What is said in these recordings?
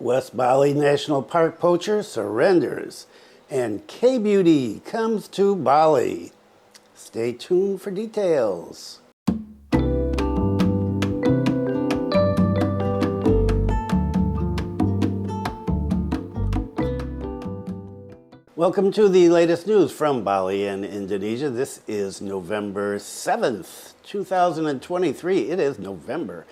West Bali National Park poacher surrenders, and K-Beauty comes to Bali. Stay tuned for details. Welcome to the latest news from Bali and Indonesia. This is November 7th, 2023. It is November,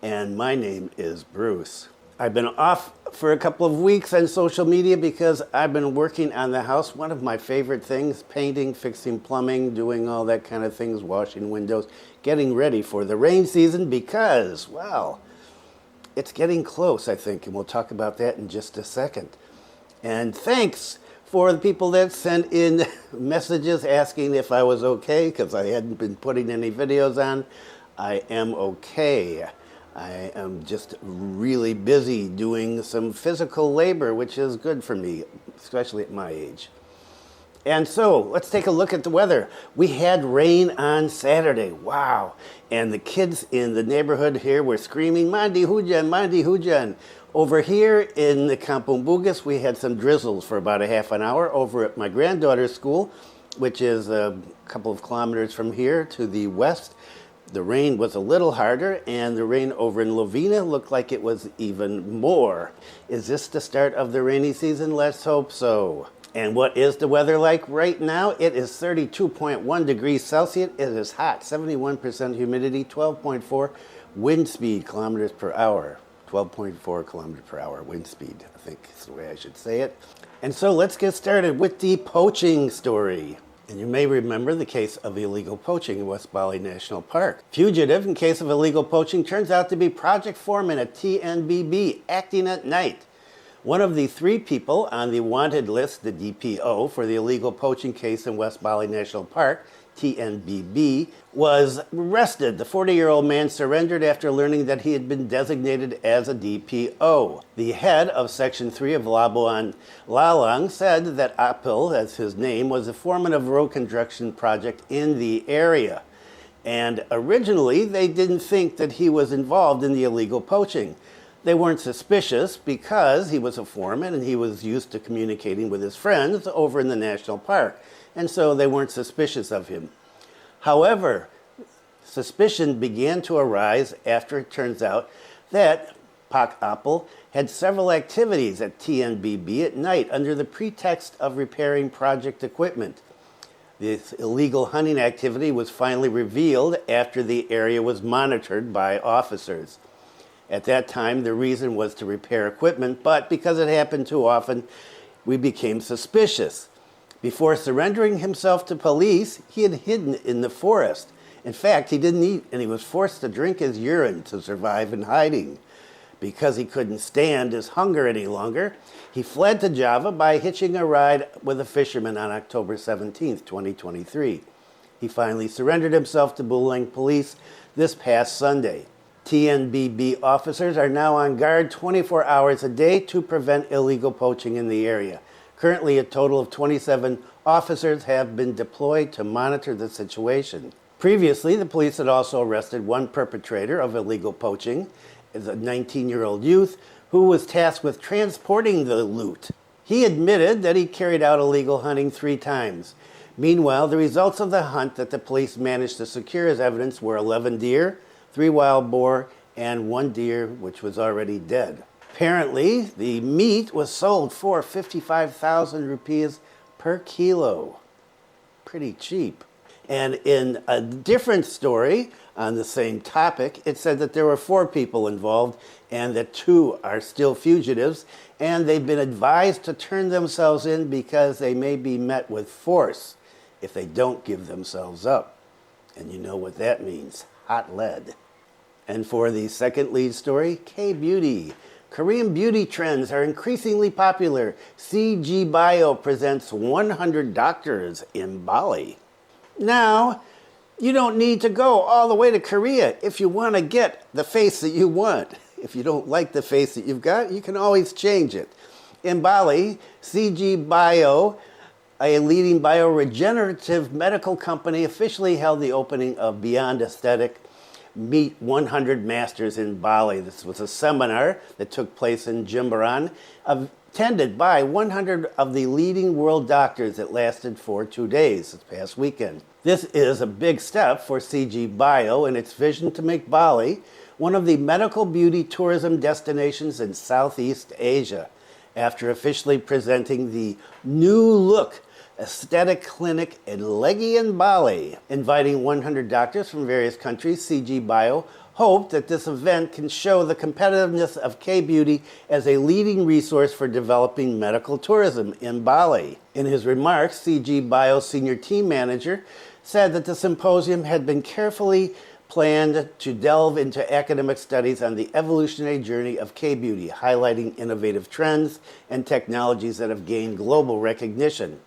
and my name is Bruce. I've been off for a couple of weeks on social media because I've been working on the house. One of my favorite things, painting, fixing plumbing, doing all that kind of things, washing windows, getting ready for the rain season because, well, it's getting close, I think, and we'll talk about that in just a second. And thanks for the people that sent in messages asking if I was okay, because I hadn't been putting any videos on. I am okay. I am just really busy doing some physical labor, which is good for me, especially at my age. And so, let's take a look at the weather. We had rain on Saturday. Wow. And the kids in the neighborhood here were screaming, Mandi hujan, Mandi hujan. Over here in the Kampung Bugis, we had some drizzles for about a half an hour. Over at my granddaughter's school, which is a couple of kilometers from here to the west, the rain was a little harder, and the rain over in Lovina looked like it was even more. Is this the start of the rainy season? Let's hope so. And what is the weather like right now? It is 32.1 degrees Celsius. It is hot, 71% humidity, 12.4 wind speed kilometers per hour. 12.4 kilometers per hour wind speed, I think is the way I should say it. And so let's get started with the poaching story. And you may remember the case of illegal poaching in West Bali National Park. Fugitive in case of illegal poaching turns out to be project foreman at TNBB, acting at night. One of the three people on the wanted list, the DPO, for the illegal poaching case in West Bali National Park, TNBB, was arrested. The 40-year-old man surrendered after learning that he had been designated as a DPO. The head of Section 3 of Labuan Lalang said that Apil, as his name, was a foreman of a road construction project in the area. And originally, they didn't think that he was involved in the illegal poaching. They weren't suspicious because he was a foreman and he was used to communicating with his friends over in the national park. And so they weren't suspicious of him. However, suspicion began to arise after it turns out that Pak Apel had several activities at TNBB at night under the pretext of repairing project equipment. This illegal hunting activity was finally revealed after the area was monitored by officers. At that time, the reason was to repair equipment, but because it happened too often, we became suspicious. Before surrendering himself to police, he had hidden in the forest. In fact, he didn't eat, and he was forced to drink his urine to survive in hiding. Because he couldn't stand his hunger any longer, he fled to Java by hitching a ride with a fisherman on October 17, 2023. He finally surrendered himself to Buleleng police this past Sunday. TNBB officers are now on guard 24 hours a day to prevent illegal poaching in the area. Currently, a total of 27 officers have been deployed to monitor the situation. Previously, the police had also arrested one perpetrator of illegal poaching, as a 19-year-old youth who was tasked with transporting the loot. He admitted that he carried out illegal hunting 3 times. Meanwhile, the results of the hunt that the police managed to secure as evidence were 11 deer, 3 wild boar, and 1 deer which was already dead. Apparently, the meat was sold for 55,000 rupees per kilo. Pretty cheap. And in a different story on the same topic, it said that there were 4 people involved and that 2 are still fugitives, and they've been advised to turn themselves in because they may be met with force if they don't give themselves up. And you know what that means, hot lead. And for the second lead story, K-Beauty. Korean beauty trends are increasingly popular. CGBio presents 100 doctors in Bali. Now, you don't need to go all the way to Korea if you want to get the face that you want. If you don't like the face that you've got, you can always change it. In Bali, CGBio, a leading bioregenerative medical company, officially held the opening of Beyond Aesthetic Meet 100 Masters in Bali. This was a seminar that took place in Jembrana, attended by 100 of the leading world doctors that lasted for 2 days this past weekend. This is a big step for CGBio in its vision to make Bali one of the medical beauty tourism destinations in Southeast Asia, after officially presenting the New Look Aesthetic Clinic in Legian, Bali. Inviting 100 doctors from various countries, CGBio hoped that this event can show the competitiveness of K-Beauty as a leading resource for developing medical tourism in Bali. In his remarks, CGBio senior team manager said that the symposium had been carefully planned to delve into academic studies on the evolutionary journey of K-Beauty, highlighting innovative trends and technologies that have gained global recognition.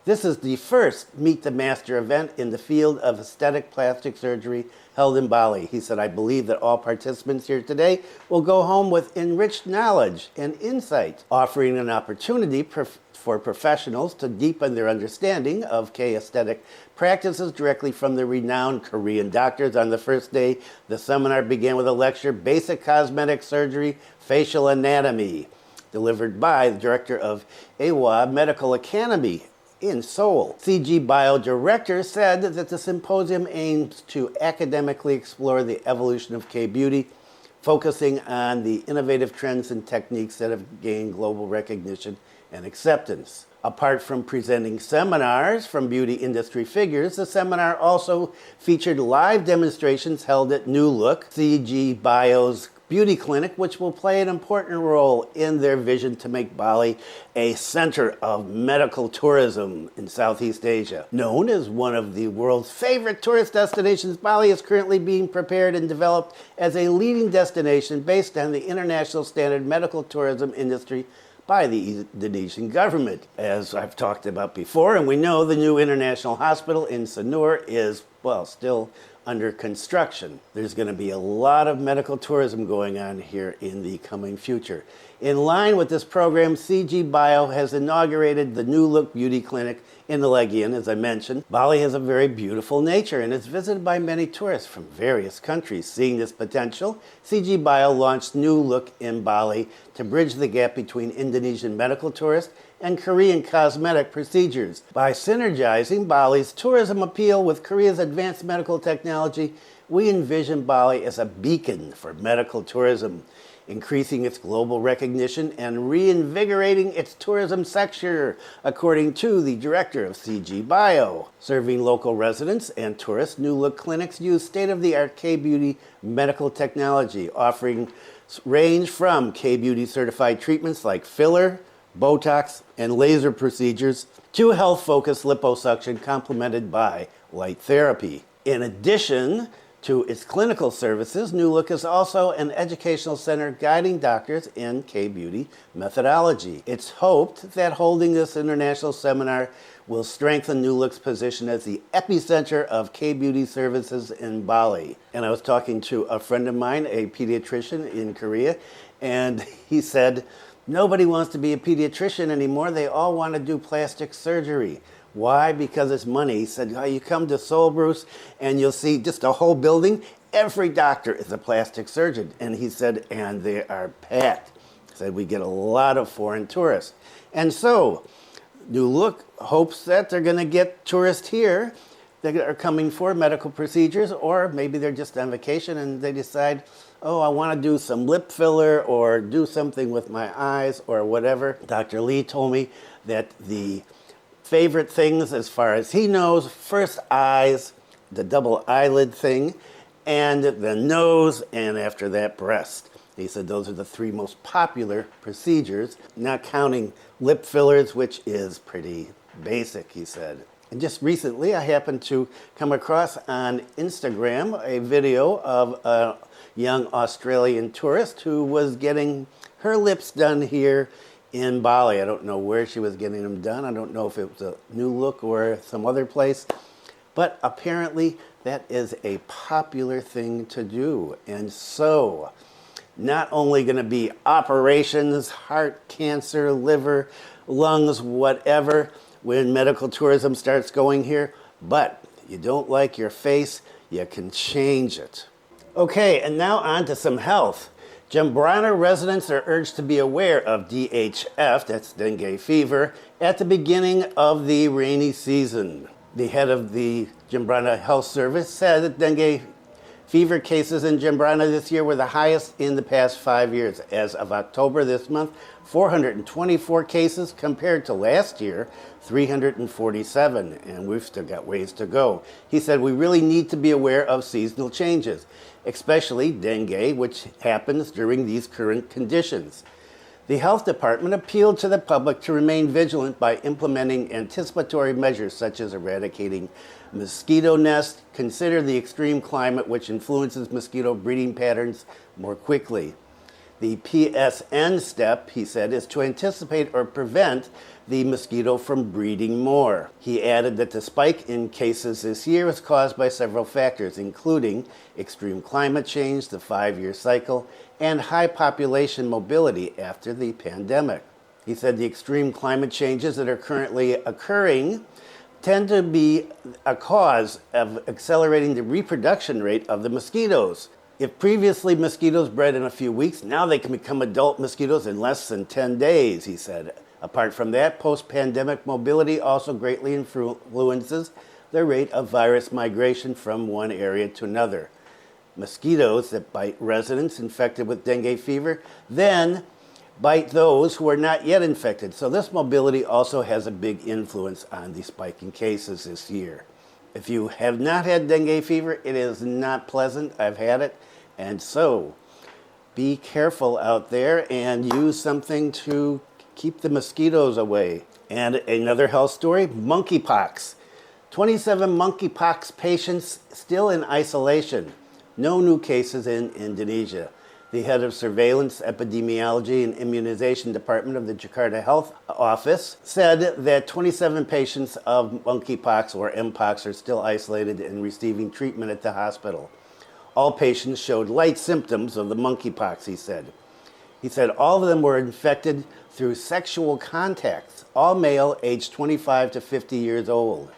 This is the first Meet the Master event in the field of aesthetic plastic surgery held in Bali. He said, I believe that all participants here today will go home with enriched knowledge and insight, offering an opportunity for professionals to deepen their understanding of K-aesthetic practices directly from the renowned Korean doctors. On the first day, the seminar began with a lecture, Basic Cosmetic Surgery, Facial Anatomy, delivered by the director of AWA Medical Academy in Seoul. CGBio director said that the symposium aims to academically explore the evolution of K-beauty, focusing on the innovative trends and techniques that have gained global recognition and acceptance. Apart from presenting seminars from beauty industry figures, the seminar also featured live demonstrations held at New Look, CGBio's beauty clinic, which will play an important role in their vision to make Bali a center of medical tourism in Southeast Asia. Known as one of the world's favorite tourist destinations, Bali is currently being prepared and developed as a leading destination based on the international standard medical tourism industry by the Indonesian government. As I've talked about before, and we know the new international hospital in Sanur is, well, still under construction. There's going to be a lot of medical tourism going on here in the coming future. In line with this program, CGBio has inaugurated the New Look Beauty Clinic in the Legian, as I mentioned. Bali has a very beautiful nature and is visited by many tourists from various countries. Seeing this potential, CGBio launched New Look in Bali to bridge the gap between Indonesian medical tourists and Korean cosmetic procedures. By synergizing Bali's tourism appeal with Korea's advanced medical technology, we envision Bali as a beacon for medical tourism, increasing its global recognition and reinvigorating its tourism sector, according to the director of CGBio. Serving local residents and tourists, New Look clinics use state-of-the-art K-Beauty medical technology, offering range from K-Beauty certified treatments like filler, Botox, and laser procedures to health-focused liposuction complemented by light therapy. In addition to its clinical services, New Look is also an educational center guiding doctors in K-beauty methodology. It's hoped that holding this international seminar will strengthen New Look's position as the epicenter of K-beauty services in Bali. And I was talking to a friend of mine, a pediatrician in Korea, and he said, nobody wants to be a pediatrician anymore. They all want to do plastic surgery. Why? Because it's money. He said, oh, you come to Seoul, Bruce, and you'll see just a whole building. Every doctor is a plastic surgeon. And he said, and they are packed. He said, we get a lot of foreign tourists. And so, New Look hopes that they're going to get tourists here that are coming for medical procedures, or maybe they're just on vacation and they decide, oh, I want to do some lip filler or do something with my eyes or whatever. Dr. Lee told me that the favorite things, as far as he knows, first eyes, the double eyelid thing, and the nose, and after that, breast. He said those are the three most popular procedures, not counting lip fillers, which is pretty basic, he said. And just recently, I happened to come across on Instagram a video of a young Australian tourist who was getting her lips done here in Bali. I don't know where she was getting them done. I don't know if it was a New Look or some other place. But apparently that is a popular thing to do. And so, not only going to be operations, heart, cancer, liver, lungs, whatever, when medical tourism starts going here, but you don't like your face, you can change it. Okay, and now on to some health. Jembrana residents are urged to be aware of DHF, that's dengue fever, at the beginning of the rainy season. The head of the Jembrana Health Service said that dengue fever cases in Jembrana this year were the highest in the past 5 years. As of October this month, 424 cases compared to last year, 347, and we've still got ways to go. He said we really need to be aware of seasonal changes, especially dengue, which happens during these current conditions. The health department appealed to the public to remain vigilant by implementing anticipatory measures such as eradicating mosquito nests, consider the extreme climate which influences mosquito breeding patterns more quickly. The PSN step, he said, is to anticipate or prevent the mosquito from breeding more. He added that the spike in cases this year is caused by several factors, including extreme climate change, the 5-year cycle, and high population mobility after the pandemic. He said the extreme climate changes that are currently occurring tend to be a cause of accelerating the reproduction rate of the mosquitoes. If previously mosquitoes bred in a few weeks, now they can become adult mosquitoes in less than 10 days, he said. Apart from that, post-pandemic mobility also greatly influences the rate of virus migration from one area to another. Mosquitoes that bite residents infected with dengue fever then bite those who are not yet infected. So this mobility also has a big influence on the spike in cases this year. If you have not had dengue fever, it is not pleasant. I've had it. And so be careful out there and use something to keep the mosquitoes away. And another health story, monkeypox. 27 monkeypox patients still in isolation. No new cases in Indonesia. The head of Surveillance, Epidemiology, and Immunization Department of the Jakarta Health Office said that 27 patients of monkeypox or mpox are still isolated and receiving treatment at the hospital. All patients showed light symptoms of the monkeypox, he said. He said all of them were infected through sexual contacts, all male aged 25 to 50 years old.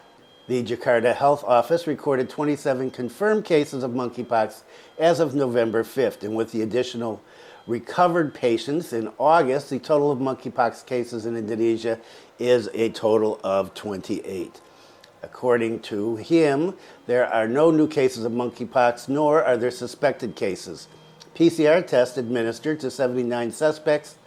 The Jakarta Health Office recorded 27 confirmed cases of monkeypox as of November 5th, and with the additional recovered patients in August, the total of monkeypox cases in Indonesia is a total of 28. According to him, there are no new cases of monkeypox, nor are there suspected cases. PCR tests administered to 79 suspects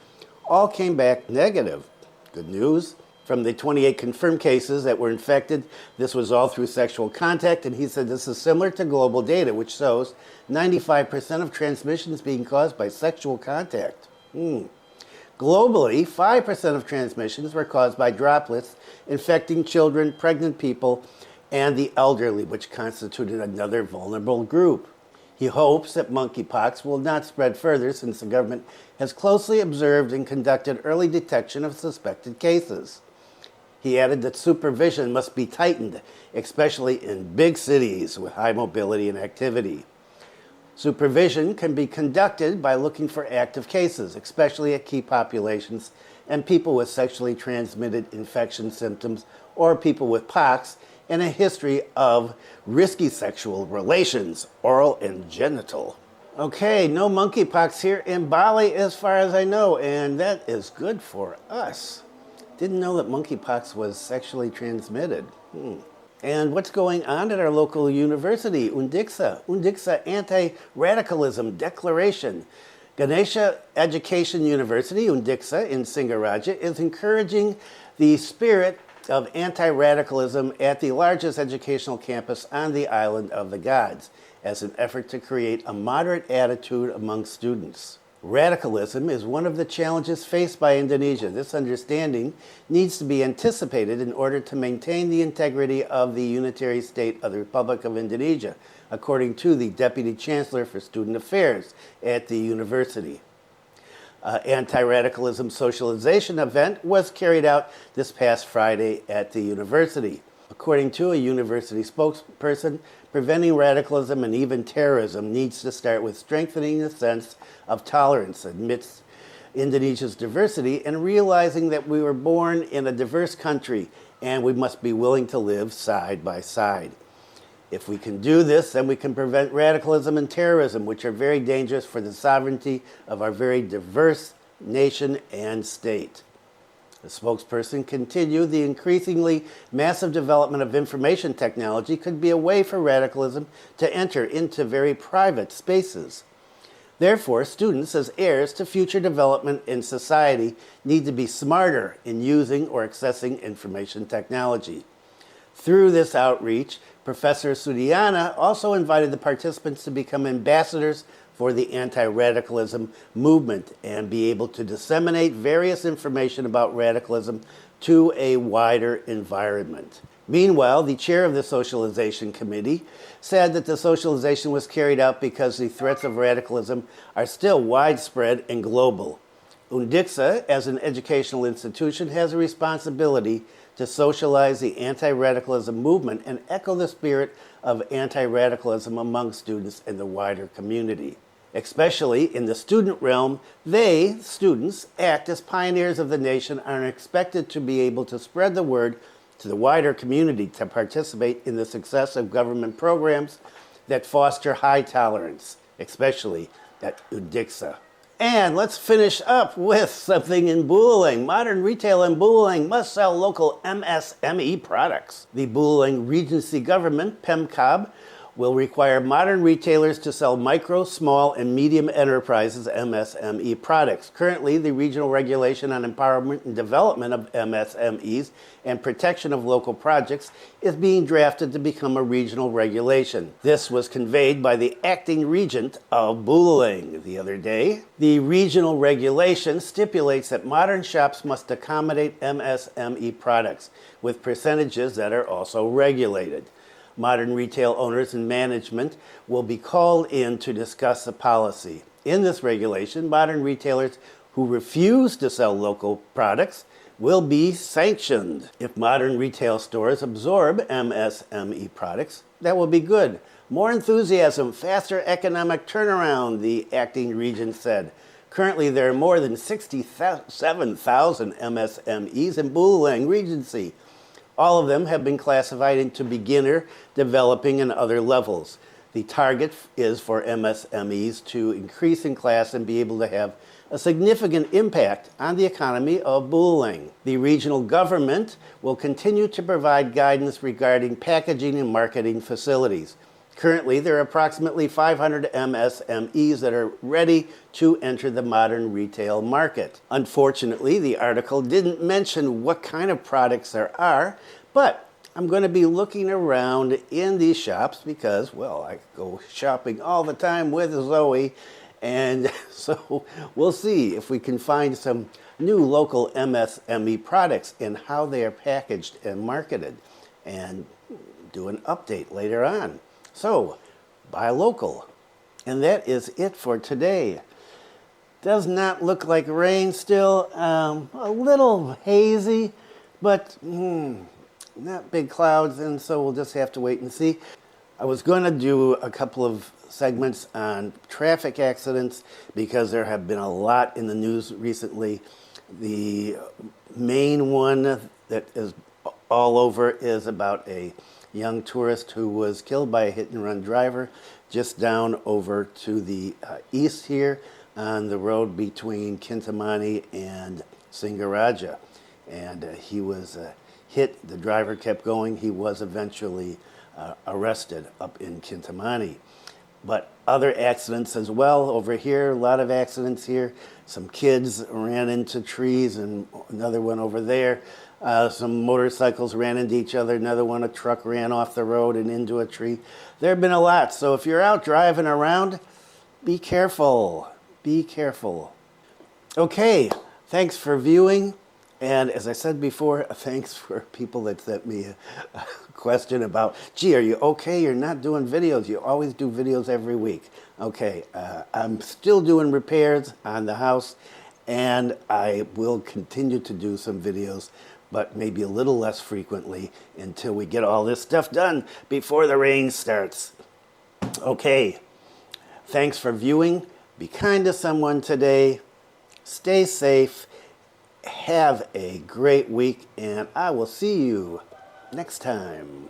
all came back negative. Good news. From the 28 confirmed cases that were infected, this was all through sexual contact, and he said this is similar to global data, which shows 95% of transmissions being caused by sexual contact. Globally, 5% of transmissions were caused by droplets infecting children, pregnant people, and the elderly, which constituted another vulnerable group. He hopes that monkeypox will not spread further since the government has closely observed and conducted early detection of suspected cases. He added that supervision must be tightened, especially in big cities with high mobility and activity. Supervision can be conducted by looking for active cases, especially at key populations and people with sexually transmitted infection symptoms or people with pox and a history of risky sexual relations, oral and genital. Okay, no monkeypox here in Bali as far as I know, and that is good for us. Didn't know that monkeypox was sexually transmitted. And what's going on at our local university, Undiksha? Undiksha Anti-Radicalism Declaration. Ganesha University, Undiksha in Singaraja, is encouraging the spirit of anti-radicalism at the largest educational campus on the island of the gods as an effort to create a moderate attitude among students. Radicalism is one of the challenges faced by Indonesia. This understanding needs to be anticipated in order to maintain the integrity of the unitary state of the Republic of Indonesia, according to the Deputy Chancellor for Student Affairs at the university. Anti-radicalism socialization event was carried out this past Friday at the university. According to a university spokesperson, preventing radicalism and even terrorism needs to start with strengthening the sense of tolerance amidst Indonesia's diversity and realizing that we were born in a diverse country and we must be willing to live side by side. If we can do this, then we can prevent radicalism and terrorism, which are very dangerous for the sovereignty of our very diverse nation and state. The spokesperson continued, the increasingly massive development of information technology could be a way for radicalism to enter into very private spaces. Therefore, students, as heirs to future development in society, need to be smarter in using or accessing information technology. Through this outreach, Professor Sudiana also invited the participants to become ambassadors for the anti-radicalism movement and be able to disseminate various information about radicalism to a wider environment. Meanwhile, the chair of the socialization committee said that the socialization was carried out because the threats of radicalism are still widespread and global. Undiksha, as an educational institution, has a responsibility to socialize the anti-radicalism movement and echo the spirit of anti-radicalism among students in the wider community. Especially in the student realm, they, students, act as pioneers of the nation and are expected to be able to spread the word to the wider community to participate in the success of government programs that foster high tolerance, especially at Undiksha. And let's finish up with something in Buleleng. Modern retail in Buleleng must sell local MSME products. The Buleleng Regency government, PEMCOB, will require modern retailers to sell micro, small, and medium enterprises MSME products. Currently, the regional regulation on empowerment and development of MSMEs and protection of local projects is being drafted to become a regional regulation. This was conveyed by the acting regent of Buleleng the other day. The regional regulation stipulates that modern shops must accommodate MSME products with percentages that are also regulated. Modern retail owners and management will be called in to discuss the policy. In this regulation, modern retailers who refuse to sell local products will be sanctioned. If modern retail stores absorb MSME products, that will be good. More enthusiasm, faster economic turnaround, the acting regent said. Currently, there are more than 67,000 MSMEs in Buleleng Regency. All of them have been classified into beginner, developing, and other levels. The target is for MSMEs to increase in class and be able to have a significant impact on the economy of Buleleng. The regional government will continue to provide guidance regarding packaging and marketing facilities. Currently, there are approximately 500 MSMEs that are ready to enter the modern retail market. Unfortunately, the article didn't mention what kind of products there are, but I'm going to be looking around in these shops because, well, I go shopping all the time with Zoe, and so we'll see if we can find some new local MSME products and how they are packaged and marketed, and do an update later on. So, buy local. And that is it for today. Does not look like rain still. A little hazy, but not big clouds, and so we'll just have to wait and see. I was going to do a couple of segments on traffic accidents because there have been a lot in the news recently. The main one that is all over is about a young tourist who was killed by a hit-and-run driver just down over to the east here on the road between Kintamani and Singaraja. And he was hit. The driver kept going. He was eventually arrested up in Kintamani. But other accidents as well over here, a lot of accidents here. Some kids ran into trees, and another one over there. Some motorcycles ran into each other. Another one, a truck ran off the road and into a tree. There have been a lot. So if you're out driving around, be careful. Be careful. Okay, thanks for viewing. And as I said before, thanks for people that sent me a question about, gee, are you okay? You're not doing videos. You always do videos every week. Okay, I'm still doing repairs on the house, and I will continue to do some videos, but maybe a little less frequently until we get all this stuff done before the rain starts. Okay, thanks for viewing. Be kind to someone today. Stay safe. Have a great week, and I will see you next time.